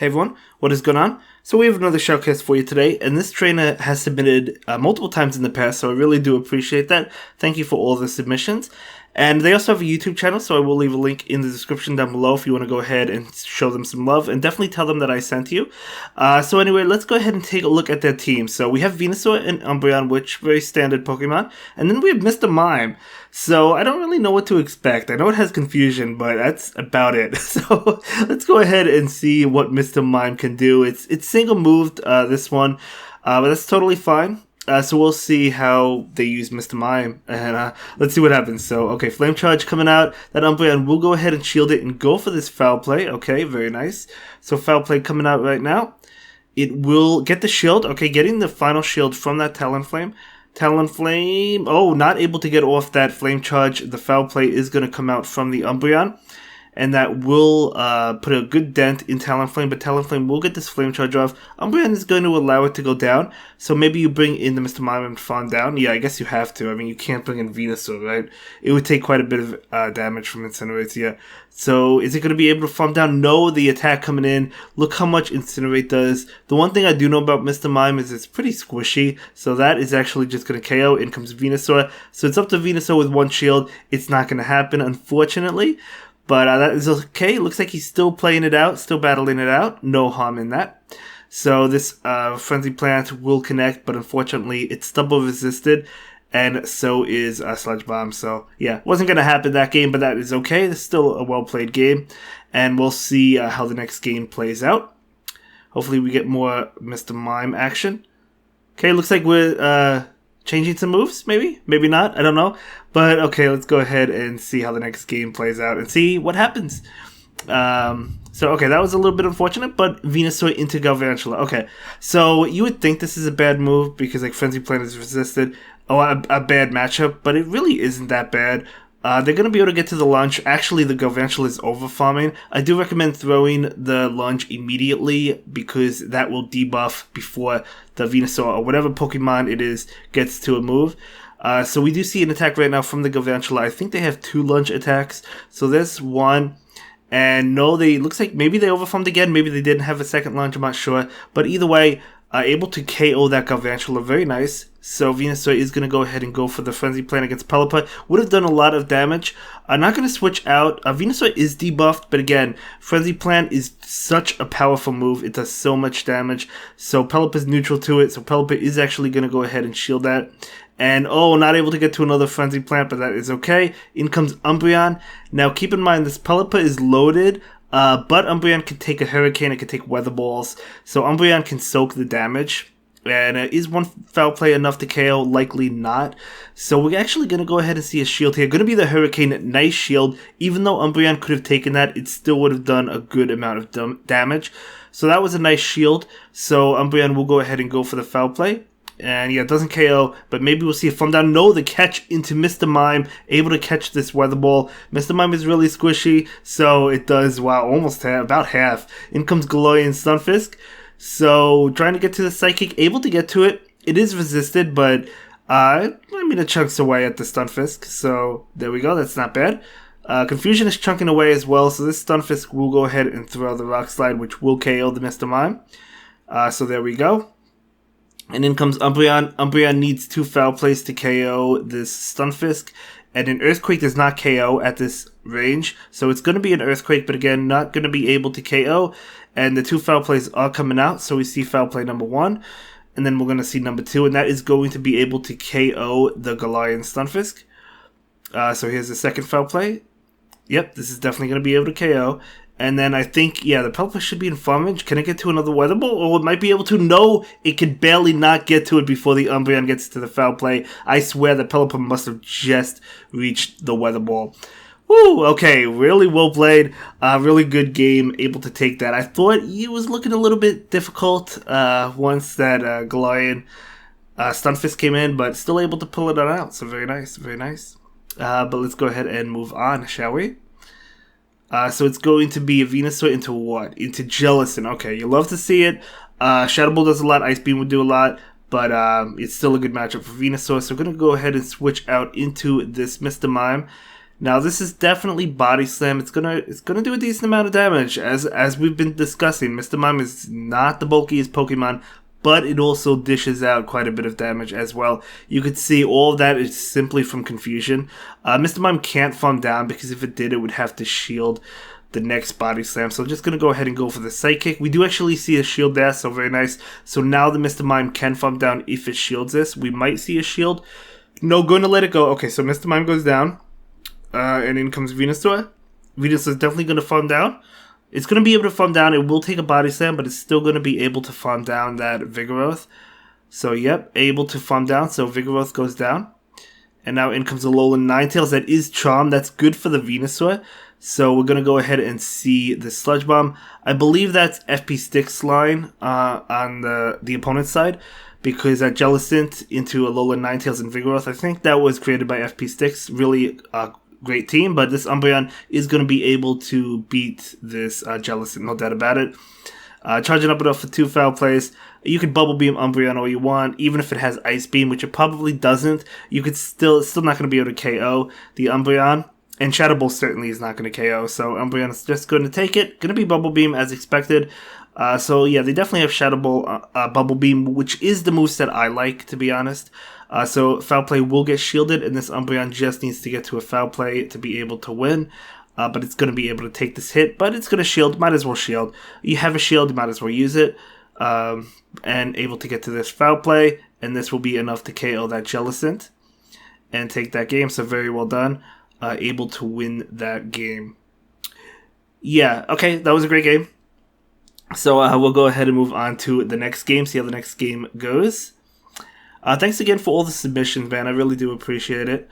Hey everyone, what is going on? So we have another shoutcast for you today, and this trainer has submitted multiple times in the past, so I really do appreciate that. Thank you for all the submissions. And they also have a YouTube channel, so I will leave a link in the description down below if you want to go ahead and show them some love, and definitely tell them that I sent you. So anyway, let's go ahead and take a look at their team. So we have Venusaur and Umbreon, which very standard Pokemon, and then we have Mr. Mime. So I don't really know what to expect. I know it has confusion, but that's about it. So let's go ahead and see what Mr. Mime can do. It's single moved, this one, but that's totally fine. So we'll see how they use Mr. Mime, and let's see what happens. So, okay, Flame Charge coming out. That Umbreon will go ahead and shield it and go for this Foul Play. Okay, very nice. So Foul Play coming out right now. It will get the shield. Okay, getting the final shield from that Talonflame. Talonflame, oh, not able to get off that Flame Charge. The Foul Play is going to come out from the Umbreon, and that will put a good dent in Talonflame, but Talonflame will get this Flame Charge off. Umbreon is going to allow it to go down, so maybe you bring in the Mr. Mime and Fawn down. Yeah, I guess you have to. I mean, you can't bring in Venusaur, right? It would take quite a bit of damage from Incinerate, yeah. So, is it going to be able to Fawn down? No, the attack coming in. Look how much Incinerate does. The one thing I do know about Mr. Mime is it's pretty squishy, so that is actually just going to KO. In comes Venusaur. So, it's up to Venusaur with one shield. It's not going to happen, unfortunately. But that is okay. Looks like he's still playing it out, still battling it out. No harm in that. So this Frenzy Plant will connect, but unfortunately it's Stubble resisted, and so is Sludge Bomb. So yeah, wasn't going to happen that game, but that is okay. It's still a well-played game, and we'll see how the next game plays out. Hopefully we get more Mr. Mime action. Okay, looks like we're changing some moves, maybe? Maybe not, I don't know. But okay, let's go ahead and see how the next game plays out and see what happens. So okay, that was a little bit unfortunate, but Venusaur into Galvantula. Okay, so you would think this is a bad move because like Frenzy Plant is resisted. Oh, a bad matchup, but it really isn't that bad. They're going to be able to get to the lunge. Actually, the Galvantula is over farming. I do recommend throwing the lunge immediately because that will debuff before the Venusaur or whatever Pokemon it is gets to a move. So we do see an attack right now from the Galvantula. I think they have 2 lunge attacks. So there's one. And no, looks like maybe they overfarmed again. Maybe they didn't have a second lunge. I'm not sure. But either way, able to KO that Galvantula. Very nice. So Venusaur is going to go ahead and go for the Frenzy Plant against Pelipper. Would have done a lot of damage. I'm not going to switch out. Venusaur is debuffed, but again, Frenzy Plant is such a powerful move. It does so much damage. So Pelipper is neutral to it. So Pelipper is actually going to go ahead and shield that. And oh, not able to get to another Frenzy Plant, but that is okay. In comes Umbreon. Now keep in mind, this Pelipper is loaded. But Umbreon can take a Hurricane, it can take Weather Balls, so Umbreon can soak the damage. And is one Foul Play enough to KO? Likely not. So we're actually going to go ahead and see a shield here. Going to be the Hurricane, nice shield. Even though Umbreon could have taken that, it still would have done a good amount of damage. So that was a nice shield. So Umbreon will go ahead and go for the Foul Play. And yeah, it doesn't KO, but maybe we'll see a Thumb Down. No, the catch into Mr. Mime, able to catch this Weather Ball. Mr. Mime is really squishy, so it does, wow, almost about half. In comes Galarian Stunfisk. So, trying to get to the Psychic, able to get to it. It is resisted, but, I mean, it chunks away at the Stunfisk, so there we go, that's not bad. Confusion is chunking away as well, so this Stunfisk will go ahead and throw the Rock Slide, which will KO the Mr. Mime. So there we go. And in comes Umbreon. Umbreon needs 2 Foul Plays to KO this Stunfisk. And an Earthquake does not KO at this range. So it's going to be an Earthquake, but again, not going to be able to KO. And the 2 Foul Plays are coming out. So we see Foul Play number 1. And then we're going to see number 2. And that is going to be able to KO the Galarian Stunfisk. So here's the second Foul Play. Yep, this is definitely going to be able to KO. And then I think, yeah, the Pelipper should be in farm range. Can it get to another Weather Ball? Or it might be able to. No, it can barely not get to it before the Umbreon gets to the Foul Play. I swear the Pelipper must have just reached the Weather Ball. Woo, okay, really well played. Really good game, able to take that. I thought it was looking a little bit difficult once that Galarian Stunfisk came in, but still able to pull it out. So very nice, very nice. But let's go ahead and move on, shall we? So it's going to be a Venusaur into what? Into Jellicent. Okay, you love to see it. Shadow Ball does a lot. Ice Beam would do a lot. But it's still a good matchup for Venusaur. So we're going to go ahead and switch out into this Mr. Mime. Now this is definitely body slam. It's gonna do a decent amount of damage, as we've been discussing. Mr. Mime is not the bulkiest Pokemon, but it also dishes out quite a bit of damage as well. You could see all of that is simply from confusion. Mr. Mime can't farm down because if it did, it would have to shield the next body slam. So just going to go ahead and go for the Psychic. We do actually see a shield there, so very nice. So now the Mr. Mime can farm down if it shields this. We might see a shield. No, going to let it go. Okay, so Mr. Mime goes down. And in comes Venusaur. Venusaur is definitely going to farm down. It's going to be able to farm down. It will take a body slam, but it's still going to be able to farm down that Vigoroth. So, yep, able to farm down. So, Vigoroth goes down. And now in comes Alolan Ninetales. That is Charm. That's good for the Venusaur. So, we're going to go ahead and see the Sludge Bomb. I believe that's FP Stick's line on the opponent's side, because that Jellicent into Alolan Ninetales and Vigoroth, I think that was created by FP Sticks. Really great team, but this Umbreon is going to be able to beat this Jellicent, no doubt about it. Charging up enough for 2 foul plays. You could Bubble Beam Umbreon all you want, even if it has Ice Beam, which it probably doesn't. You could still not going to be able to KO the Umbreon, and Shadow Ball certainly is not going to KO, so Umbreon is just going to take it. Going to be Bubble Beam as expected. So yeah, they definitely have Shadow Ball, Bubble Beam, which is the moveset I like, to be honest. So Foul Play will get shielded, and this Umbreon just needs to get to a Foul Play to be able to win. But it's going to be able to take this hit, but it's going to shield. Might as well shield. You have a shield, you might as well use it. And able to get to this Foul Play, and this will be enough to KO that Jellicent and take that game. So very well done. Able to win that game. Yeah, okay, that was a great game. So we'll go ahead and move on to the next game, see how the next game goes. Thanks again for all the submissions, man. I really do appreciate it.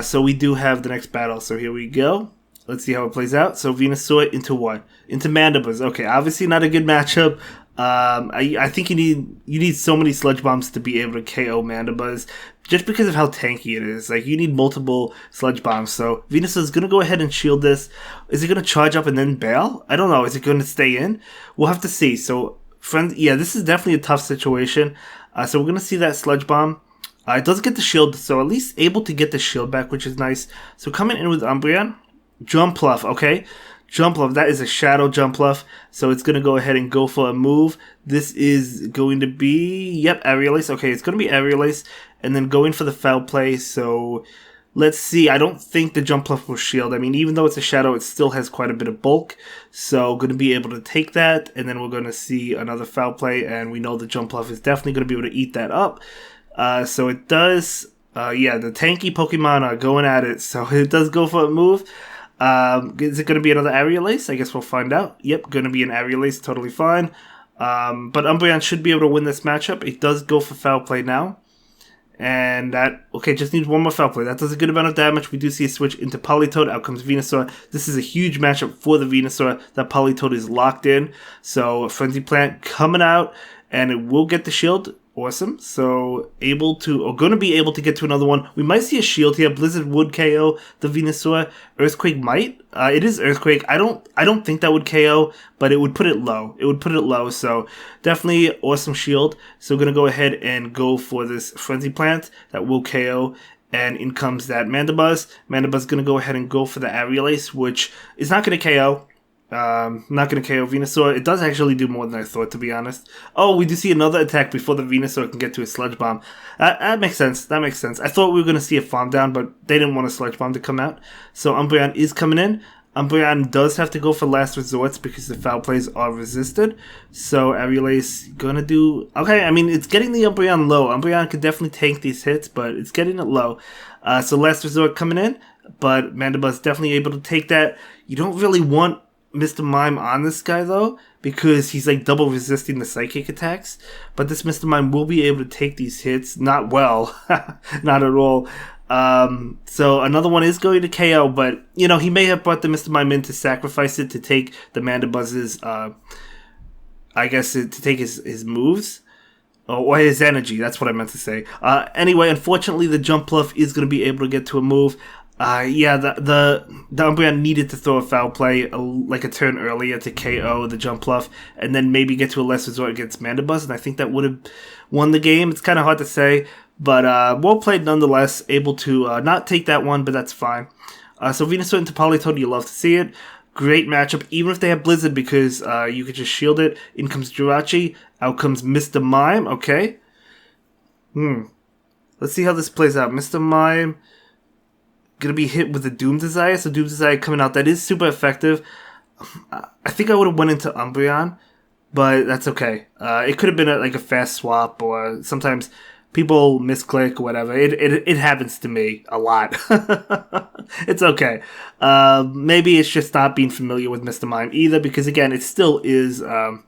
So we do have the next battle. So here we go. Let's see how it plays out. So Venusaur into what? Into Mandibuzz. Okay, obviously not a good matchup. I think you need so many Sludge Bombs to be able to KO Mandibuzz, just because of how tanky it is. Like, you need multiple Sludge Bombs. So Venusaur is going to go ahead and shield this. Is it going to charge up and then bail? I don't know. Is it going to stay in? We'll have to see. So, friends, yeah, this is definitely a tough situation. So we're going to see that Sludge Bomb. It does get the shield, so at least able to get the shield back, which is nice. So coming in with Umbreon. Jumpluff, okay? Jumpluff, that is a Shadow Jumpluff. So it's going to go ahead and go for a move. This is going to be, yep, Aerial Ace. Okay, it's going to be Aerial Ace. And then going for the Foul Play. So let's see. I don't think the Jumpluff will shield. I mean, even though it's a Shadow, it still has quite a bit of bulk. So going to be able to take that. And then we're going to see another Foul Play. And we know the Jumpluff is definitely going to be able to eat that up. So it does, yeah, the tanky Pokemon are going at it. So it does go for a move. Is it going to be another Aerial Ace? I guess we'll find out. Yep, going to be an Aerial Ace, totally fine. But Umbreon should be able to win this matchup. It does go for Foul Play now. And that, okay, just needs one more Foul Play. That does a good amount of damage. We do see a switch into Politoed. Out comes Venusaur. This is a huge matchup for the Venusaur. That Politoed is locked in. So Frenzy Plant coming out, and it will get the shield. Awesome. So able to, or going to be able to get to another one. We might see a shield here. Blizzard would KO the Venusaur. Earthquake might. It is Earthquake. I don't think that would KO, but it would put it low. It would put it low. So definitely awesome shield. So we're going to go ahead and go for this Frenzy Plant that will KO. And in comes that Mandibuzz. Mandibuzz going to go ahead and go for the Aerial Ace, which is not going to KO. Not going to KO Venusaur. It does actually do more than I thought, to be honest. Oh, we do see another attack before the Venusaur can get to a Sludge Bomb. That makes sense. That makes sense. I thought we were going to see a Farm Down, but they didn't want a Sludge Bomb to come out. So Umbreon is coming in. Umbreon does have to go for Last Resorts because the Foul Plays are resisted. So Aerial Ace going to do... Okay, I mean, it's getting the Umbreon low. Umbreon could definitely tank these hits, but it's getting it low. So Last Resort coming in, but Mandibuzz definitely able to take that. You don't really want Mr. Mime on this guy, though, because he's like double resisting the psychic attacks. But this Mr. Mime will be able to take these hits. Not well. Not at all. So another one is going to KO, but, you know, he may have brought the Mr. Mime in to sacrifice it to take the Mandibuzz's, I guess, to take his moves. Or his energy, that's what I meant to say. Anyway, unfortunately, the Jumpluff is going to be able to get to a move. Yeah, the Umbreon needed to throw a Foul Play like a turn earlier to KO the Jumpluff, and then maybe get to a Last Resort against Mandibuzz, and I think that would have won the game. It's kind of hard to say, but well played nonetheless. Able to not take that one, but that's fine. So Venusaur into Politoed, you love to see it. Great matchup, even if they have Blizzard, because you could just shield it. In comes Jirachi. Out comes Mr. Mime. Okay. Let's see how this plays out. Mr. Mime gonna be hit with the Doom Desire. So Doom Desire coming out. That is super effective. I think I would have went into Umbreon, but that's okay. It could have been like a fast swap, or sometimes people misclick or whatever. It happens to me a lot. It's okay. Maybe it's just not being familiar with Mr. Mime either, because again, it still is a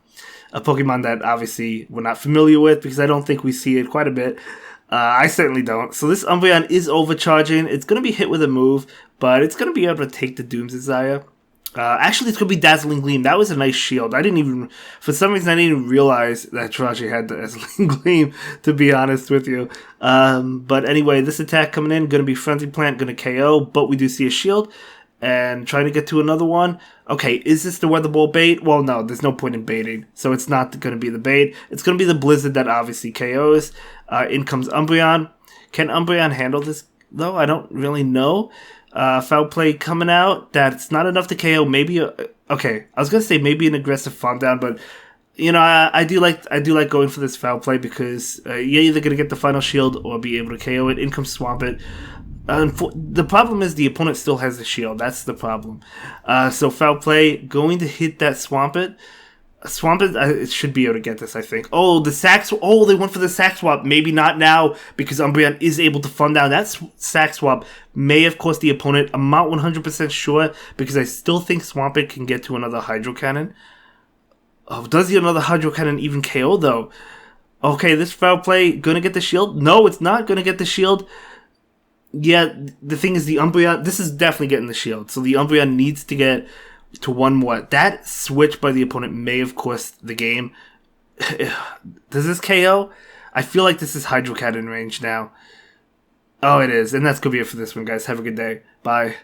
Pokemon that obviously we're not familiar with, because I don't think we see it quite a bit. I certainly don't. So this Umbreon is overcharging. It's going to be hit with a move, but it's going to be able to take the Doom's Desire. Actually, it's going to be Dazzling Gleam. That was a nice shield. For some reason, I didn't even realize that Jirachi had Dazzling Gleam, to be honest with you. But anyway, this attack coming in, going to be Frenzy Plant, going to KO, but we do see a shield. And trying to get to another one. Okay, is this the Weather Ball bait? Well, no, there's no point in baiting. So it's not going to be the bait. It's going to be the Blizzard that obviously KOs. In comes Umbreon. Can Umbreon handle this, though? I don't really know. Foul Play coming out. That's not enough to KO. Maybe okay, I was going to say maybe an aggressive Farm Down, but you know, I do like going for this Foul Play, because you're either going to get the final shield or be able to KO it. In comes Swamp It. The problem is the opponent still has the shield. That's the problem. So Foul Play going to hit that Swampert. Swampert it should be able to get this, I think. Oh, the sack. Oh, they went for the sack swap. Maybe not now, because Umbreon is able to fund down. That sack swap may have cost the opponent. I'm not 100% sure, because I still think Swampert can get to another Hydro Cannon. Oh, does the another Hydro Cannon even KO though? Okay, this Foul Play gonna get the shield? No, it's not gonna get the shield. Yeah, the thing is, the Umbreon, this is definitely getting the shield. So the Umbreon needs to get to one more. That switch by the opponent may have cost the game. Does this KO? I feel like this is Hydro Cannon range now. Oh, it is. And that's going to be it for this one, guys. Have a good day. Bye.